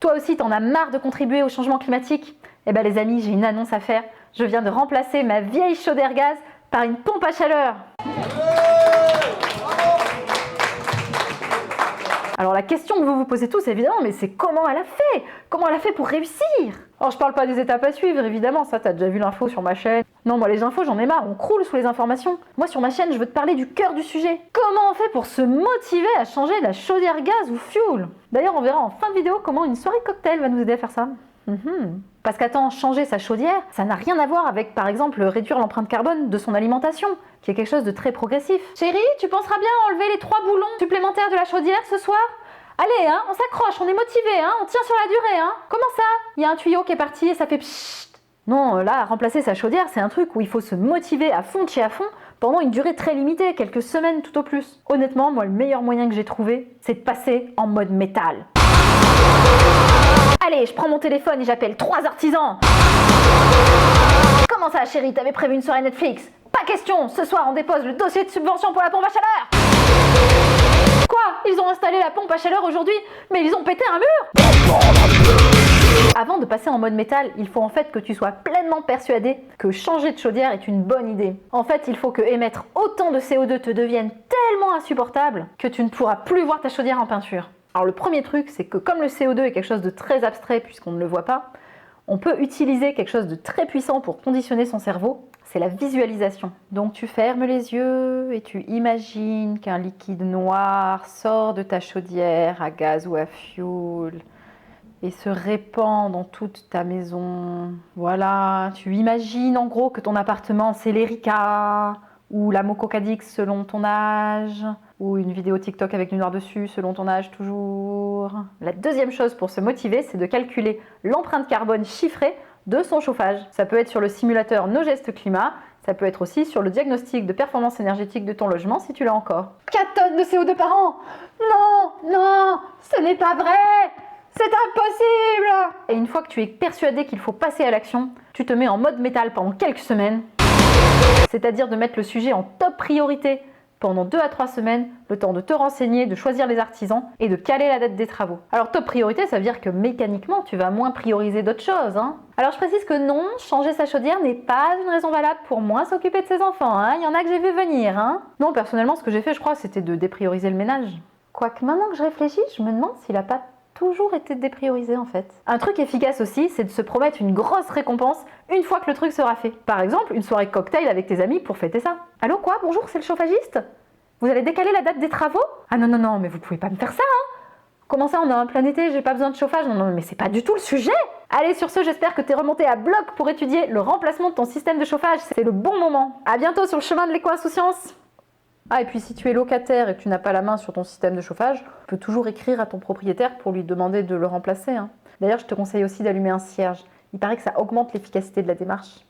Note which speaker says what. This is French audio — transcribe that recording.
Speaker 1: Toi aussi, t'en as marre de contribuer au changement climatique? Eh ben les amis, j'ai une annonce à faire. Je viens de remplacer ma vieille chaudière gaz par une pompe à chaleur. Alors la question que vous vous posez tous, évidemment, mais c'est comment elle a fait? Comment elle a fait pour réussir? Alors je parle pas des étapes à suivre, évidemment, ça t'as déjà vu l'info sur ma chaîne. Non, moi les infos, j'en ai marre, on croule sous les informations. Moi sur ma chaîne, je veux te parler du cœur du sujet. Comment on fait pour se motiver à changer de la chaudière gaz ou fuel? D'ailleurs, on verra en fin de vidéo comment une soirée cocktail va nous aider à faire ça. Parce qu'attends, changer sa chaudière, ça n'a rien à voir avec, par exemple, réduire l'empreinte carbone de son alimentation, qui est quelque chose de très progressif. Chérie, tu penseras bien à enlever les 3 boulons supplémentaires de la chaudière ce soir? Allez, hein, on s'accroche, on est motivé, hein, on tient sur la durée, hein. Comment ça? Il y a un tuyau qui est parti et ça fait pssst. Non, là, remplacer sa chaudière, c'est un truc où il faut se motiver à fond de chez à fond pendant une durée très limitée, quelques semaines tout au plus. Honnêtement, moi, le meilleur moyen que j'ai trouvé, c'est de passer en mode métal. Allez, je prends mon téléphone et j'appelle 3 artisans. Comment ça, chérie, t'avais prévu une soirée Netflix? Pas question, ce soir on dépose le dossier de subvention pour la pompe à chaleur. Quoi? Ils ont installé la pompe à chaleur aujourd'hui, mais ils ont pété un mur? Avant de passer en mode métal, il faut en fait que tu sois pleinement persuadé que changer de chaudière est une bonne idée. En fait, il faut que émettre autant de CO2 te devienne tellement insupportable que tu ne pourras plus voir ta chaudière en peinture. Alors le premier truc, c'est que comme le CO2 est quelque chose de très abstrait puisqu'on ne le voit pas, on peut utiliser quelque chose de très puissant pour conditionner son cerveau, c'est la visualisation. Donc tu fermes les yeux et tu imagines qu'un liquide noir sort de ta chaudière à gaz ou à fioul et se répand dans toute ta maison. Voilà, tu imagines en gros que ton appartement c'est l'Erika ou la Moco Cadix selon ton âge, ou une vidéo TikTok avec du noir dessus selon ton âge toujours. La deuxième chose pour se motiver, c'est de calculer l'empreinte carbone chiffrée de son chauffage. Ça peut être sur le simulateur Nos Gestes Climat, ça peut être aussi sur le diagnostic de performance énergétique de ton logement si tu l'as encore. 4 tonnes de CO2 par an! Non, non, ce n'est pas vrai! C'est impossible! Et une fois que tu es persuadé qu'il faut passer à l'action, tu te mets en mode métal pendant quelques semaines, c'est-à-dire de mettre le sujet en top priorité pendant 2 à 3 semaines, le temps de te renseigner, de choisir les artisans et de caler la date des travaux. Alors top priorité, ça veut dire que mécaniquement, tu vas moins prioriser d'autres choses. Alors je précise que non, changer sa chaudière n'est pas une raison valable pour moins s'occuper de ses enfants. Il y en a que j'ai vu venir. Non, personnellement, ce que j'ai fait, je crois, c'était de déprioriser le ménage. Quoique maintenant que je réfléchis, je me demande s'il a pas toujours été dépriorisé en fait. Un truc efficace aussi, c'est de se promettre une grosse récompense une fois que le truc sera fait. Par exemple, une soirée cocktail avec tes amis pour fêter ça. Allô quoi? Bonjour, c'est le chauffagiste? Vous allez décaler la date des travaux? Ah non, non, non, mais vous pouvez pas me faire ça, Comment ça, on est en plein été, j'ai pas besoin de chauffage? Non, non, mais c'est pas du tout le sujet! Allez, sur ce, j'espère que t'es remonté à bloc pour étudier le remplacement de ton système de chauffage. C'est le bon moment. À bientôt sur le chemin de l'éco-insouciance. Ah, et puis si tu es locataire et que tu n'as pas la main sur ton système de chauffage, tu peux toujours écrire à ton propriétaire pour lui demander de le remplacer. D'ailleurs, je te conseille aussi d'allumer un cierge. Il paraît que ça augmente l'efficacité de la démarche.